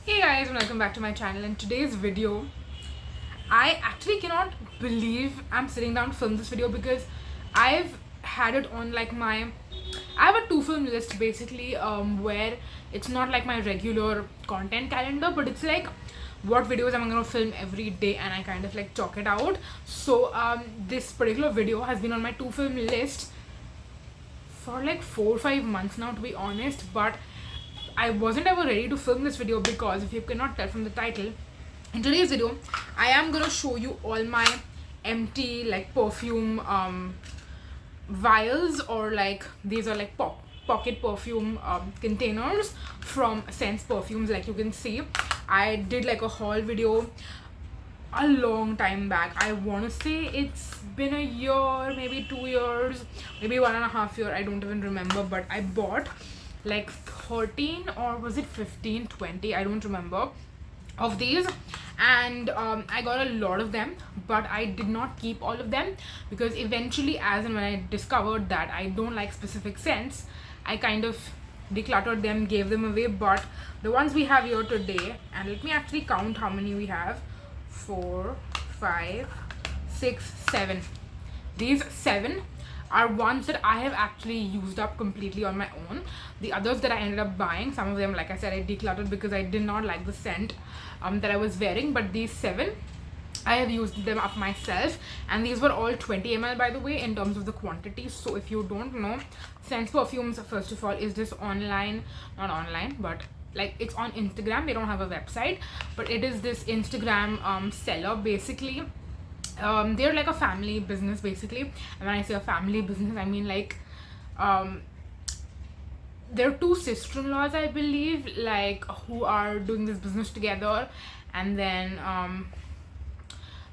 Hey guys, and welcome back to my channel. In today's video, I actually cannot believe I'm sitting down to film this video because I've had it on like I have a two film list basically, where it's not like my regular content calendar, but it's like what videos I'm gonna film every day, and I kind of like chalk it out. So this particular video has been on my two film list for like 4 or 5 months now, to be honest, but I wasn't ever ready to film this video because if you cannot tell from the title, in today's video I am gonna show you all my empty like perfume vials, or like these are like pocket perfume containers from Scentz perfumes. Like you can see, I did like a haul video a long time back. I want to say it's been a year, maybe 2 years, maybe 1.5 years, I don't even remember, but I bought like 13 or was it 15, 20, I don't remember, of these, and I got a lot of them, but I did not keep all of them because eventually, as and when I discovered that I don't like specific scents, I kind of decluttered them, gave them away. But the ones we have here today, and let me actually count how many we have: 4, 5, 6, 7. These 7 are ones that I have actually used up completely on my own. The others that I ended up buying, some of them, like I said, I decluttered because I did not like the scent that I was wearing. But these 7, I have used them up myself, and these were all 20 ml, by the way, in terms of the quantity. So if you don't know, Scentz Perfumes, first of all, is this online, not online, but like it's on Instagram. They don't have a website, but it is this Instagram seller basically. They're like a family business basically, and when I say a family business, I mean like they're two sister-in-laws, I believe, like who are doing this business together, and then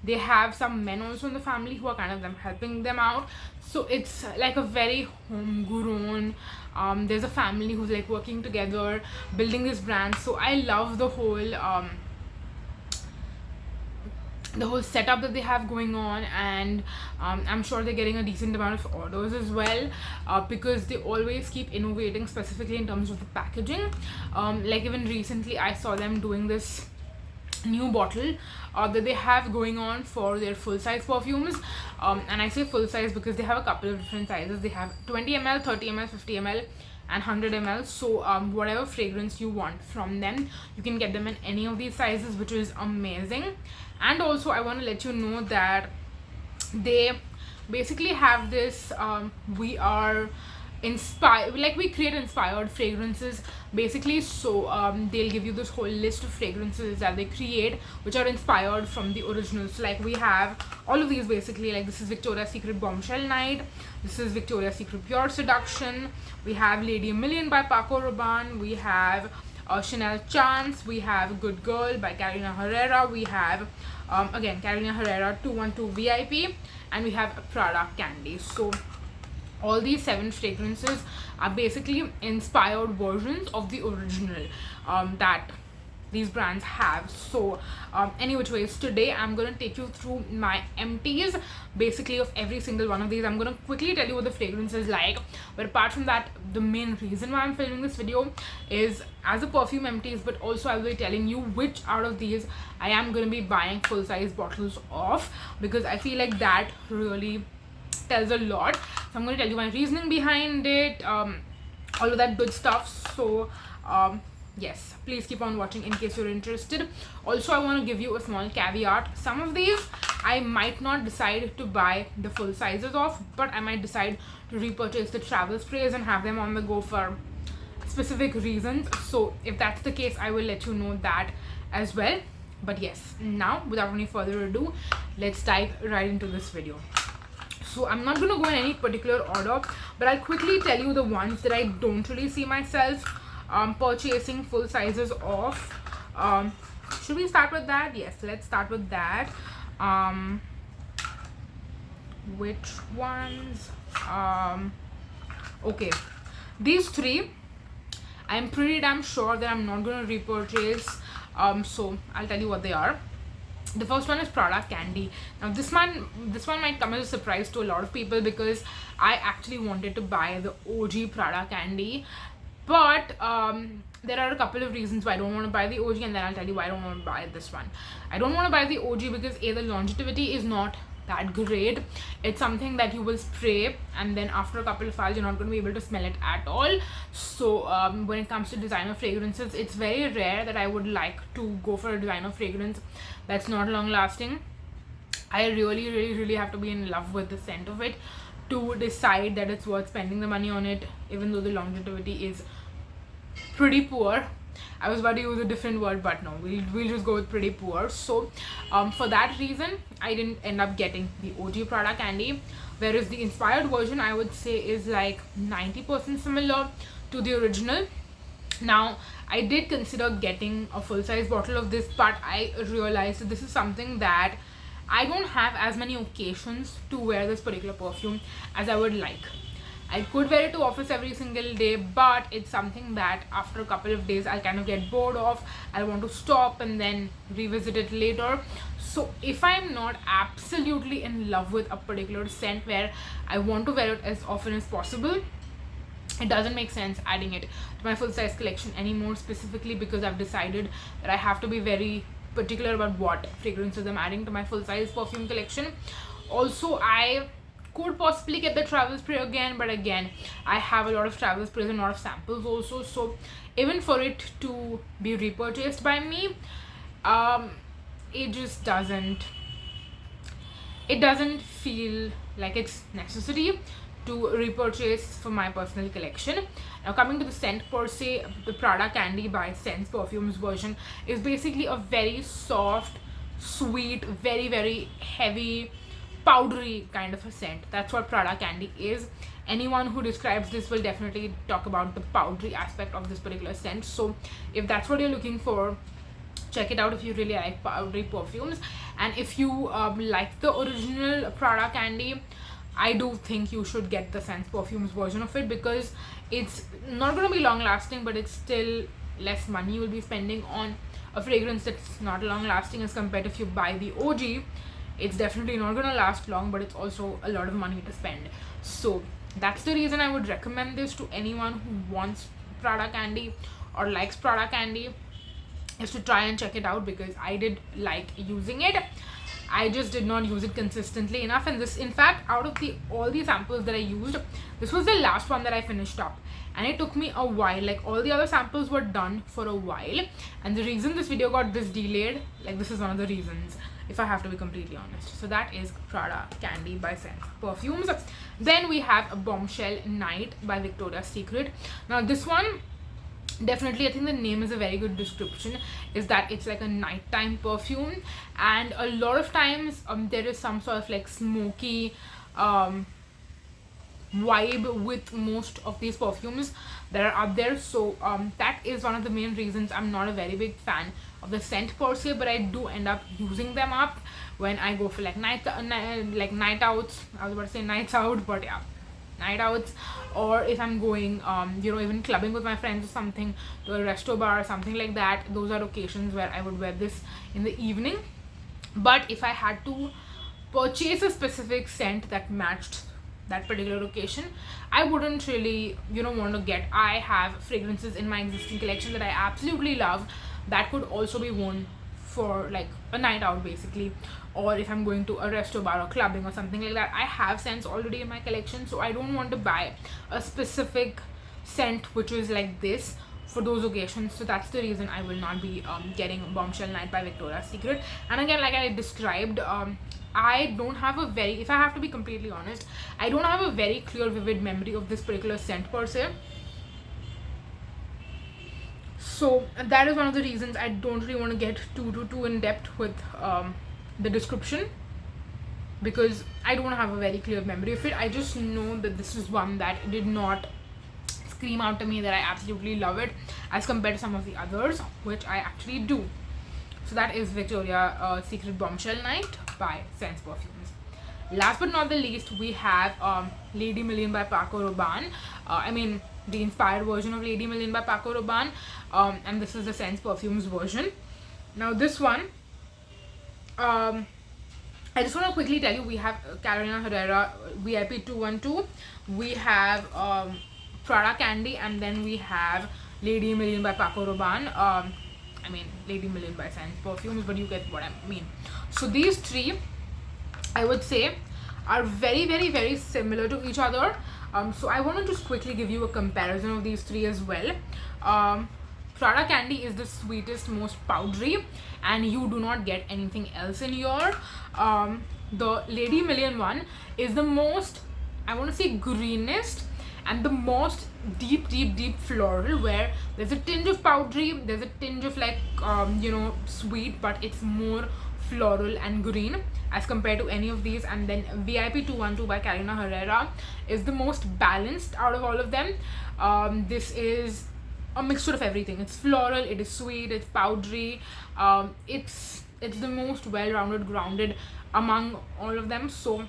they have some men also in the family who are kind of them helping them out. So it's like a very homegrown, there's a family who's like working together building this brand. So I love the whole setup that they have going on, and I'm sure they're getting a decent amount of orders as well, because they always keep innovating, specifically in terms of the packaging. Like even recently I saw them doing this new bottle that they have going on for their full size perfumes, and I say full size because they have a couple of different sizes. They have 20 ml, 30 ml, 50 ml and 100 ml. So whatever fragrance you want from them, you can get them in any of these sizes, which is amazing. And also I want to let you know that they basically have this we are inspired, like we create inspired fragrances basically. So they'll give you this whole list of fragrances that they create which are inspired from the originals. So, like we have all of these basically. Like this is Victoria's Secret Bombshell Night, this is Victoria's Secret Pure Seduction, we have Lady A Million by Paco Rabanne, we have Chanel Chance, we have Good Girl by Carolina Herrera, we have again Carolina Herrera 212 VIP, and we have Prada Candy. So all these 7 fragrances are basically inspired versions of the original that these brands have. So any which ways, today I'm gonna take you through my empties basically of every single one of these. I'm gonna quickly tell you what the fragrance is like, but apart from that, the main reason why I'm filming this video is as a perfume empties, but also I'll be telling you which out of these I am gonna be buying full size bottles of, because I feel like that really tells a lot. So I'm going to tell you my reasoning behind it, all of that good stuff. So yes, please keep on watching in case you're interested. Also, I want to give you a small caveat. Some of these I might not decide to buy the full sizes of, but I might decide to repurchase the travel sprays and have them on the go for specific reasons. So if that's the case, I will let you know that as well. But yes, now without any further ado, let's dive right into this video. So I'm not going to go in any particular order, but I'll quickly tell you the ones that I don't really see myself purchasing full sizes of. Should we start with that? Yes, let's start with that. Which ones? Okay, these 3 I'm pretty damn sure that I'm not going to repurchase, so I'll tell you what they are. The first one is Prada Candy. Now this one might come as a surprise to a lot of people because I actually wanted to buy the OG Prada Candy, but there are a couple of reasons why I don't want to buy the OG, and then I'll tell you why I don't want to buy this one. I don't want to buy the OG because A, the longevity is not that great. It's something that you will spray and then after a couple of hours you're not going to be able to smell it at all. So when it comes to designer fragrances, it's very rare that I would like to go for a designer fragrance that's not long lasting. I really have to be in love with the scent of it to decide that it's worth spending the money on it, even though the longevity is pretty poor. I was about to use a different word, but no, we'll just go with pretty poor. So for that reason, I didn't end up getting the OG Prada Candy, whereas the inspired version I would say is like 90% similar to the original. Now I did consider getting a full-size bottle of this, but I realized that this is something that I don't have as many occasions to wear this particular perfume as I would like. I could wear it to office every single day, but it's something that after a couple of days I'll kind of get bored of. I'll want to stop and then revisit it later. So if I'm not absolutely in love with a particular scent where I want to wear it as often as possible, it doesn't make sense adding it to my full size collection anymore, specifically because I've decided that I have to be very particular about what fragrances I'm adding to my full size perfume collection. Also, I could possibly get the travel spray again, but again, I have a lot of travel sprays and a lot of samples also, so even for it to be repurchased by me, it just doesn't feel like it's necessary to repurchase for my personal collection. Now coming to the scent per se, the Prada Candy by Scentz Perfumes version is basically a very soft, sweet, very heavy, powdery kind of a scent. That's what Prada Candy is. Anyone who describes this will definitely talk about the powdery aspect of this particular scent. So if that's what you're looking for, check it out if you really like powdery perfumes. And if you like the original Prada Candy, I do think you should get the Scentz Perfumes version of it, because it's not going to be long lasting, but it's still less money you will be spending on a fragrance that's not long lasting as compared to if you buy the OG. It's definitely not going to last long, but it's also a lot of money to spend. So that's the reason I would recommend this to anyone who wants Prada Candy or likes Prada Candy, is to try and check it out, because I did like using it. I just did not use it consistently enough, and this, in fact, out of all the samples that I used, this was the last one that I finished up, and it took me a while. Like, all the other samples were done for a while, and the reason this video got this delayed, like, this is one of the reasons, if I have to be completely honest. So that is Prada Candy by Scentz Perfumes. Then we have a Bombshell Night by Victoria's Secret. Now this one, definitely, I think the name is a very good description, is that it's like a nighttime perfume, and a lot of times there is some sort of like smoky vibe with most of these perfumes that are out there. So that is one of the main reasons I'm not a very big fan of the scent per se, but I do end up using them up when I go for like night outs. I was about to say nights out, but yeah, night outs, or if I'm going even clubbing with my friends or something, to a resto bar or something like that. Those are occasions where I would wear this in the evening. But if I had to purchase a specific scent that matched that particular occasion, I wouldn't really want to get. I have fragrances in my existing collection that I absolutely love that could also be worn for like a night out basically, or if I'm going to a resto bar or clubbing or something like that. I have scents already in my collection, so I don't want to buy a specific scent which is like this for those occasions. So that's the reason I will not be getting Bombshell Night by Victoria's Secret. And again, like I described, I don't have a very, if I have to be completely honest, I don't have a very clear vivid memory of this particular scent per se. So that is one of the reasons I don't really want to get too in depth with the description, because I don't have a very clear memory of it. I just know that this is one that did not scream out to me that I absolutely love it as compared to some of the others, which I actually do. So that is Victoria's Secret Bombshell Night by Scentz Perfumes. Last but not the least, we have Lady Million by Paco Rabanne. The inspired version of Lady Million by Paco Rabanne, and this is the Scentz Perfumes version. Now this one, I just want to quickly tell you, we have Carolina Herrera VIP 212, we have Prada Candy, and then we have Lady Million by Paco Rabanne, I mean Lady Million by Scentz Perfumes, but you get what I mean. So these three, I would say, are very, very, very similar to each other. So I want to just quickly give you a comparison of these three as well. Prada Candy is the sweetest, most powdery, and you do not get anything else in your. The Lady Million one is the most, I want to say, greenest and the most deep floral, where there's a tinge of powdery, there's a tinge of like sweet, but it's more floral and green as compared to any of these. And then VIP 212 by Carolina Herrera is the most balanced out of all of them. This is a mixture of everything. It's floral, it is sweet, it's powdery, it's the most well-rounded, grounded among all of them. So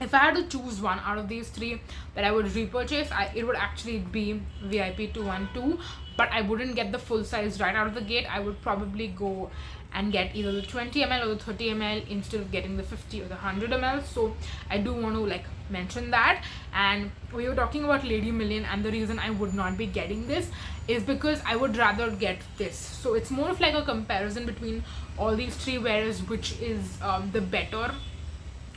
if I had to choose one out of these three that I would repurchase, it would actually be VIP 212, but I wouldn't get the full size right out of the gate. I would probably go and get either the 20 ml or the 30 ml instead of getting the 50 or the 100 ml. So I do want to like mention that. And we were talking about Lady Million, and the reason I would not be getting this is because I would rather get this. So it's more of like a comparison between all these three, whereas which is the better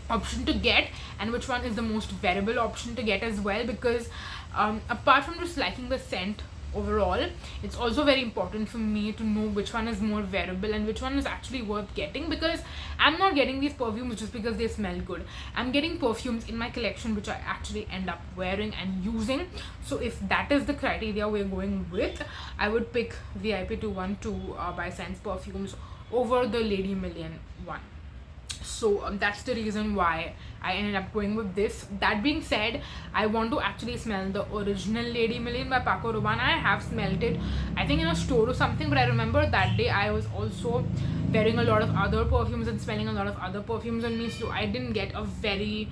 option to get and which one is the most wearable option to get as well. Because apart from just liking the scent overall, it's also very important for me to know which one is more wearable and which one is actually worth getting, because I'm not getting these perfumes just because they smell good. I'm getting perfumes in my collection which I actually end up wearing and using. So if that is the criteria we're going with, I would pick VIP 212 by Scentz Perfumes over the Lady Million one. So that's the reason why I ended up going with this. That being said, I want to actually smell the original Lady Million by Paco Rabanne. I have smelled it, I think in a store or something, but I remember that day I was also wearing a lot of other perfumes and smelling a lot of other perfumes on me, so I didn't get a very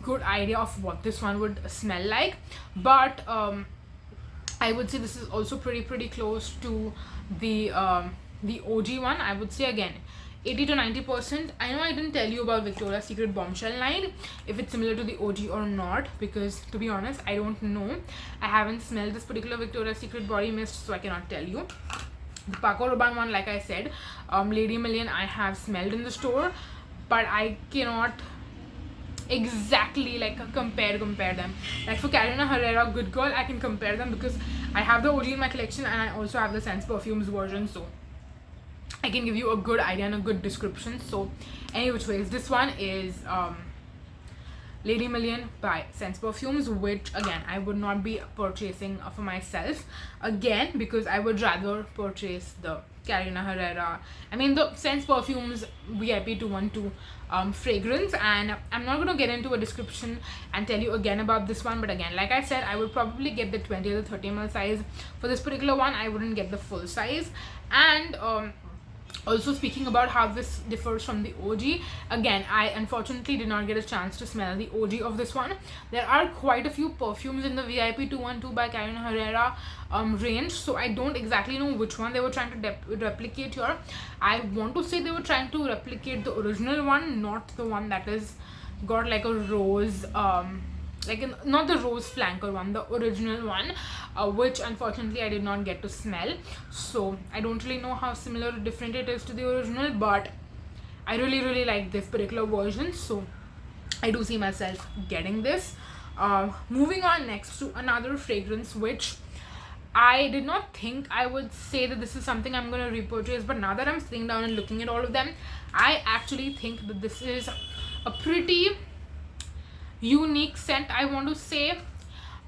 good idea of what this one would smell like. But I would say this is also pretty close to the OG one. I would say again 80 to 90%. I know I didn't tell you about Victoria's Secret Bombshell line, if it's similar to the OG or not, because to be honest, I don't know. I haven't smelled this particular Victoria's Secret body mist, so I cannot tell you. The Paco Rabanne one, like I said, Lady Million, I have smelled in the store, but I cannot exactly like compare them. Like for Carolina Herrera Good Girl, I can compare them because I have the OG in my collection and I also have the Scentz Perfumes version, so I can give you a good idea and a good description. So any which ways, this one is Lady Million by Scentz Perfumes, which again I would not be purchasing for myself again, because I would rather purchase the Carolina Herrera, the Scentz Perfumes VIP 212 fragrance. And I'm not going to get into a description and tell you again about this one, but again, like I said, I would probably get the 20 or the 30 ml size for this particular one. I wouldn't get the full size. And also, speaking about how this differs from the OG, again, I unfortunately did not get a chance to smell the OG of this one. There are quite a few perfumes in the VIP 212 by Carolina Herrera range, so I don't exactly know which one they were trying to replicate here. I want to say they were trying to replicate the original one, not the one that is got like a rose, not the rose flanker one, the original one, which unfortunately I did not get to smell. So I don't really know how similar or different it is to the original, but I really like this particular version, so I do see myself getting this. Moving on next to another fragrance which I did not think I would say that this is something I'm going to repurchase, but now that I'm sitting down and looking at all of them, I actually think that this is a pretty unique scent, I want to say.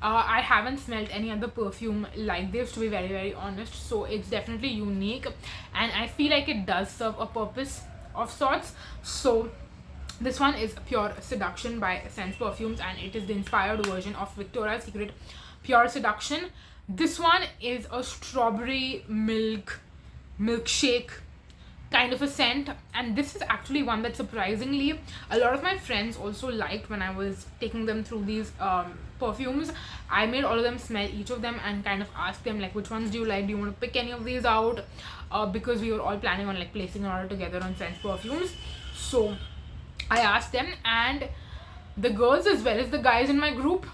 I haven't smelled any other perfume like this, to be very honest, so it's definitely unique and I feel like it does serve a purpose of sorts. So this one is Pure Seduction by Scentz Perfumes, and it is the inspired version of Victoria's Secret Pure Seduction. This one is a strawberry milkshake kind of a scent, and this is actually one that surprisingly a lot of my friends also liked when I was taking them through these perfumes. I made all of them smell each of them and kind of asked them like, which ones do you like, do you want to pick any of these out, because we were all planning on like placing an order together on Scentz Perfumes. So I asked them, and the girls as well as the guys in my group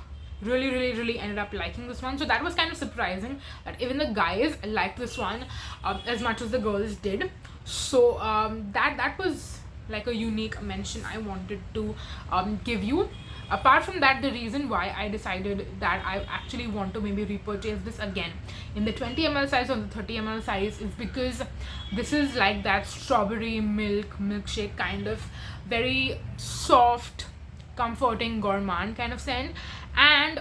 really ended up liking this one. So that was kind of surprising that even the guys liked this one as much as the girls did. So that was like a unique mention I wanted to give you. Apart from that, the reason why I decided that I actually want to maybe repurchase this again in the 20 ml size or the 30 ml size is because this is like that strawberry milkshake kind of very soft, comforting, gourmand kind of scent. And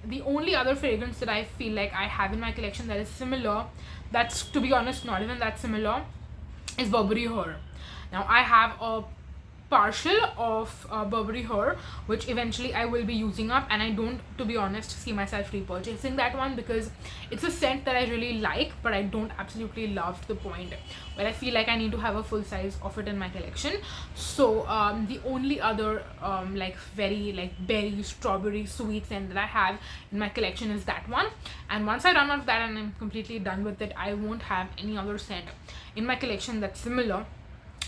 the only other fragrance that I feel like I have in my collection that is similar, that's, to be honest, not even that similar, is Burberry Her. Now I have a partial of Burberry Her, which eventually I will be using up, and I don't, to be honest, see myself repurchasing that one because it's a scent that I really like, but I don't absolutely love to the point where I feel like I need to have a full size of it in my collection. So the only other like very like berry strawberry sweet scent that I have in my collection is that one. And once I run out of that and I'm completely done with it, I won't have any other scent in my collection that's similar.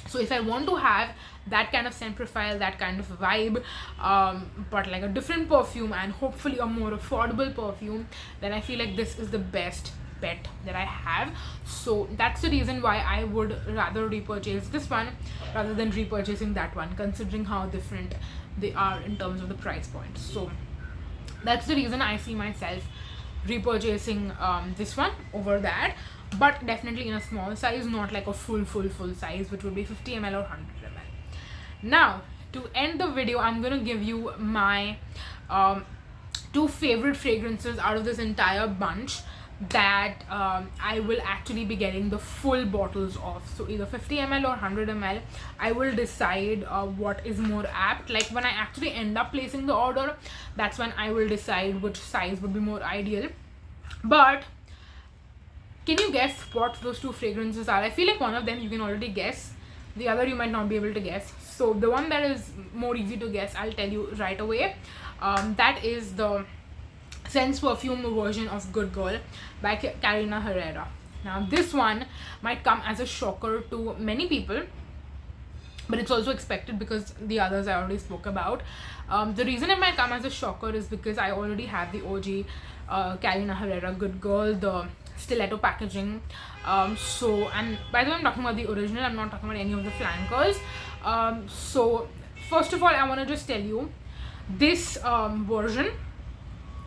So if I want to have that kind of scent profile, that kind of vibe, but like a different perfume and hopefully a more affordable perfume, then I feel like this is the best bet that I have. So that's the reason why I would rather repurchase this one rather than repurchasing that one, considering how different they are in terms of the price point. So that's the reason I see myself repurchasing this one over that, but definitely in a small size, not like a full size, which would be 50 ml or 100 ml. Now to end the video, I'm gonna give you my two favorite fragrances out of this entire bunch that I will actually be getting the full bottles of. So either 50 ml or 100 ml, I will decide what is more apt. Like when I actually end up placing the order, that's when I will decide which size would be more ideal. But can you guess what those two fragrances are? I feel like one of them you can already guess, the other you might not be able to guess. So the one that is more easy to guess, I'll tell you right away. That is the Scentz perfume version of Good Girl by Carolina Herrera. Now this one might come as a shocker to many people, but it's also expected because the others I already spoke about. The reason it might come as a shocker is because I already have the OG Carolina Herrera Good Girl, the stiletto packaging. So, and by the way, I'm talking about the original, I'm not talking about any of the flankers. So first of all, I want to just tell you, this version,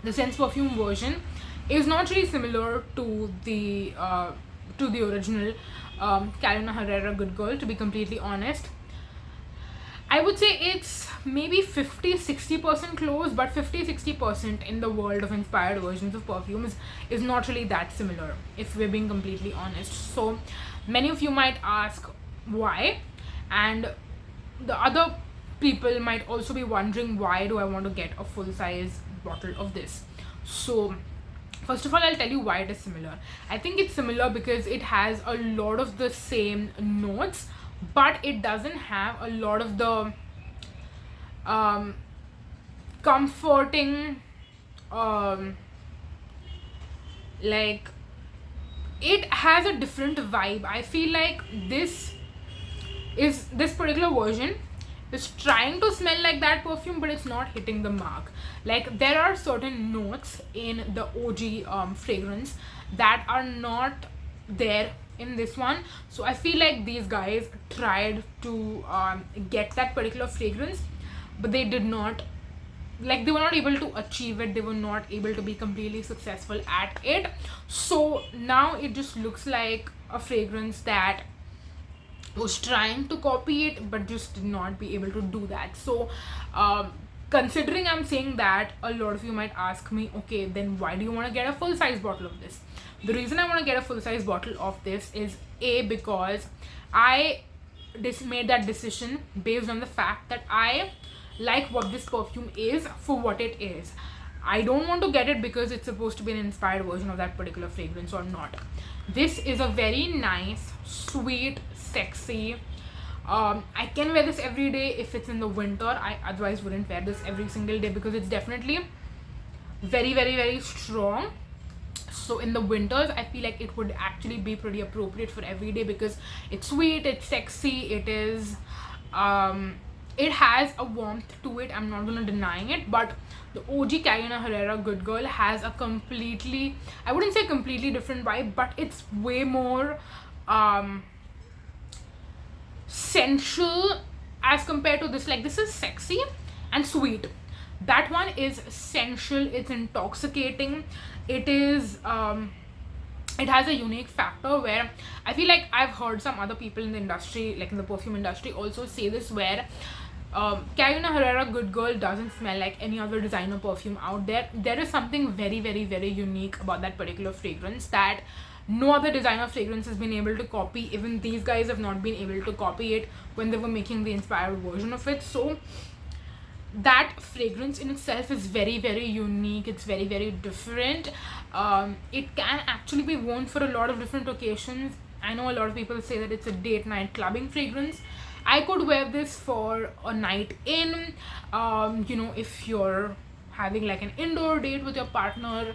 the Scentz perfume version, is not really similar to the original Carolina Herrera Good Girl, to be completely honest. I would say it's maybe 50-60% close, but 50-60% in the world of inspired versions of perfumes is not really that similar, if we're being completely honest. So many of you might ask why, and the other people might also be wondering, why do I want to get a full size bottle of this? So first of all, I'll tell you why it is similar. I think it's similar because it has a lot of the same notes, but it doesn't have a lot of the comforting, like, it has a different vibe. I feel like this particular version is trying to smell like that perfume, but it's not hitting the mark. Like, there are certain notes in the OG fragrance that are not there in this one. So I feel like these guys tried to get that particular fragrance, but they did not, like, they were not able to achieve it. They were not able to be completely successful at it. So now it just looks like a fragrance that was trying to copy it but just did not be able to do that. So considering I'm saying that, a lot of you might ask me, okay, then why do you want to get a full size bottle of this? The reason I want to get a full size bottle of this is because I made that decision based on the fact that I like what this perfume is for what it is. I don't want to get it because it's supposed to be an inspired version of that particular fragrance or not. This is a very nice, sweet, sexy, I can wear this every day if it's in the winter. I otherwise wouldn't wear this every single day because it's definitely very strong. So in the winters, I feel like it would actually be pretty appropriate for every day because it's sweet, it's sexy, it is it has a warmth to it, I'm not gonna deny it, but the OG Carolina Herrera Good Girl has a completely, I wouldn't say completely different vibe, but it's way more sensual as compared to this. Like, this is sexy and sweet, that one is sensual, it's intoxicating, it is it has a unique factor where I feel like I've heard some other people in the industry, like in the perfume industry, also say this, where Carolina Herrera Good Girl doesn't smell like any other designer perfume out there. There is something very, very, very unique about that particular fragrance that no other designer fragrance has been able to copy. Even these guys have not been able to copy it when they were making the inspired version of it. So that fragrance in itself is very, very unique, it's very, very different. It can actually be worn for a lot of different occasions. I know a lot of people say that it's a date night clubbing fragrance. I could wear this for a night in, if you're having like an indoor date with your partner,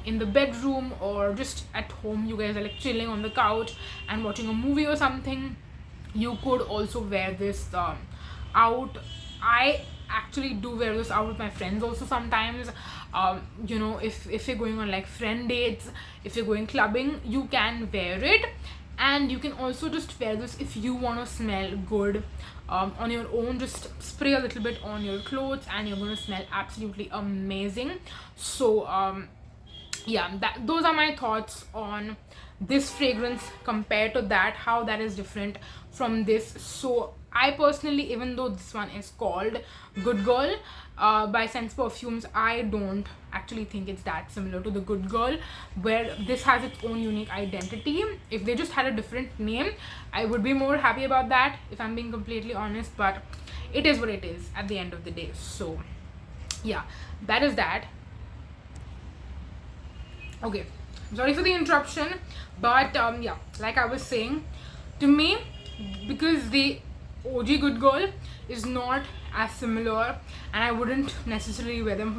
in the bedroom, or just at home, you guys are like chilling on the couch and watching a movie or something, you could also wear this out. I actually do wear this out with my friends also sometimes. If you're going on like friend dates, if you're going clubbing, you can wear it. And you can also just wear this if you want to smell good on your own. Just spray a little bit on your clothes and you're going to smell absolutely amazing. So yeah, those are my thoughts on this fragrance compared to that, how that is different from this. So I personally, even though this one is called Good Girl by Scentz Perfumes, I don't actually think it's that similar to the Good Girl, where this has its own unique identity. If they just had a different name, I would be more happy about that, if I'm being completely honest, but it is what it is at the end of the day. So yeah, that is that. Okay, sorry for the interruption, but yeah, like I was saying, to me, because the OG Good Girl is not as similar, and I wouldn't necessarily wear them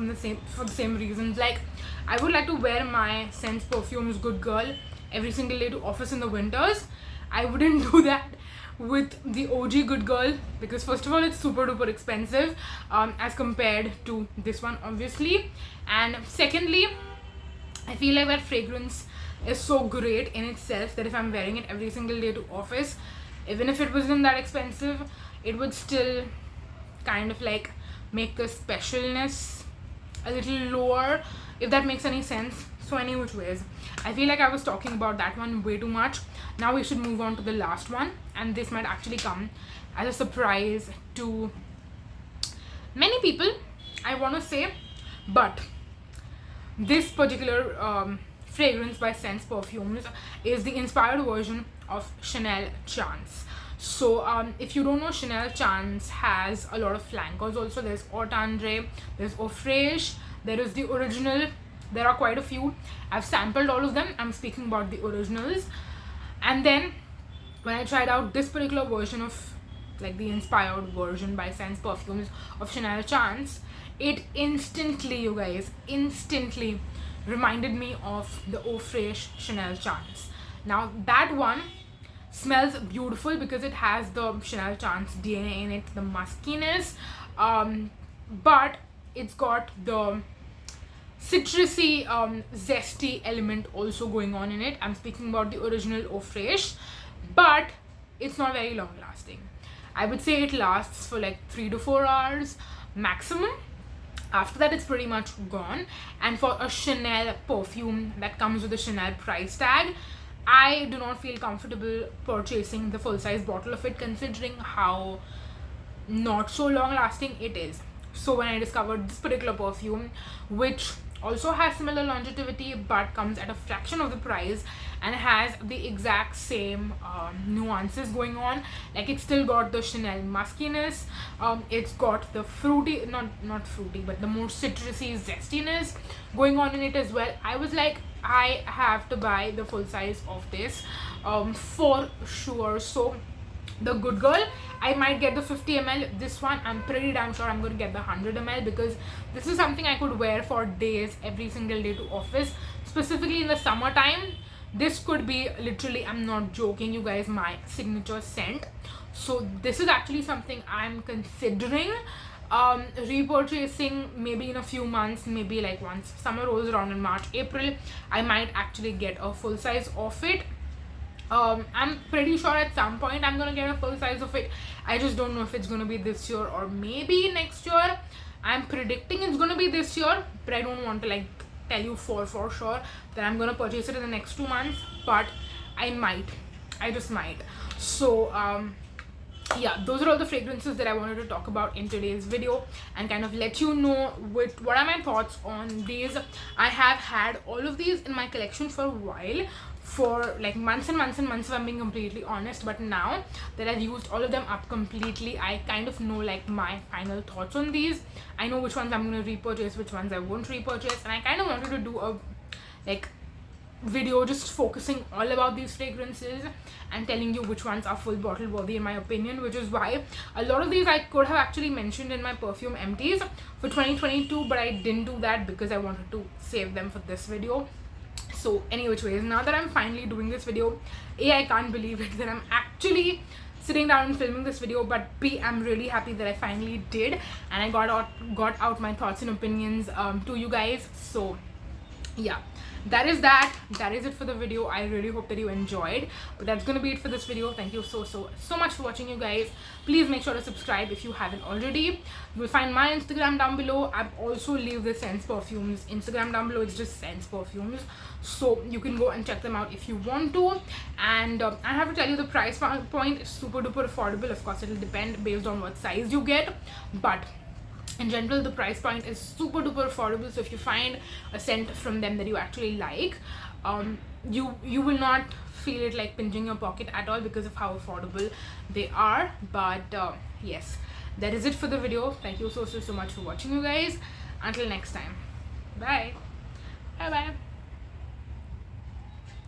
for the same reasons. Like, I would like to wear my Scentz Perfumes Good Girl every single day to office in the winters. I wouldn't do that with the OG Good Girl, because first of all, it's super duper expensive as compared to this one, obviously, and secondly, I feel like that fragrance is so great in itself that if I'm wearing it every single day to office, even if it wasn't that expensive, it would still kind of like make the specialness a little lower, if that makes any sense. So any which ways, I feel like I was talking about that one way too much. Now we should move on to the last one, and this might actually come as a surprise to many people, I want to say, but this particular fragrance by Scentz Perfumes is the inspired version of Chanel Chance. So if you don't know, Chanel Chance has a lot of flankers also. There's Eau Tendre, there's Eau Fraiche, there is the original. There are quite a few. I've sampled all of them. I'm speaking about the originals. And then when I tried out this particular version of, like, the inspired version by Scentz Perfumes of Chanel Chance, it instantly, you guys, instantly reminded me of the Eau Fraiche Chanel Chance. Now that one smells beautiful because it has the Chanel Chance DNA in it, the muskiness, but it's got the citrusy, zesty element also going on in it. I'm speaking about the original Eau Fraiche, but it's not very long lasting. I would say it lasts for like 3 to 4 hours maximum. After that, it's pretty much gone. And for a Chanel perfume that comes with a Chanel price tag, I do not feel comfortable purchasing the full-size bottle of it, considering how not so long lasting it is. So when I discovered this particular perfume, which also has similar longevity but comes at a fraction of the price and has the exact same nuances going on, like it's still got the Chanel muskiness, it's got the fruity, not fruity, but the more citrusy zestiness going on in it as well, I was like, I have to buy the full size of this for sure. So the Good Girl, I might get the 50 ml. This one, I'm pretty damn sure I'm going to get the 100 ml, because this is something I could wear for days, every single day to office, specifically in the summertime. this could be literally, I'm not joking you guys, my signature scent. So this is actually something I'm considering repurchasing maybe in a few months, maybe like once summer rolls around in March, April, I might actually get a full size of it. I'm pretty sure at some point I'm gonna get a full size of it. I just don't know if it's gonna be this year or maybe next year. I'm predicting it's gonna be this year, but I don't want to like tell you for sure that I'm gonna purchase it in the next 2 months, but I just might. So yeah, those are all the fragrances that I wanted to talk about in today's video and kind of let you know what are my thoughts on these. I have had all of these in my collection for a while, for like months and months and months, if I'm being completely honest, but now that I've used all of them up completely, I kind of know like my final thoughts on these. I know which ones I'm going to repurchase, which ones I won't repurchase, and I kind of wanted to do a like video just focusing all about these fragrances and telling you which ones are full bottle worthy in my opinion, which is why a lot of these I could have actually mentioned in my perfume empties for 2022, but I didn't do that because I wanted to save them for this video. So any which ways, now that I'm finally doing this video, A, I can't believe it that I'm actually sitting down and filming this video, but B, I'm really happy that I finally did and I got out my thoughts and opinions to you guys. So yeah, that is it for the video. I really hope that you enjoyed, but that's gonna be it for this video. Thank you so much for watching, you guys. Please make sure to subscribe if you haven't already. You will find my Instagram down below. I've also leave the Scentz Perfumes Instagram down below. It's just Scentz Perfumes, so you can go and check them out if you want to. And I have to tell you, the price point is super duper affordable. Of course, it'll depend based on what size you get, but in general the price point is super duper affordable. So if you find a scent from them that you actually like, you will not feel it like pinching your pocket at all because of how affordable they are. But yes, that is it for the video. Thank you so much for watching, you guys. Until next time, bye bye.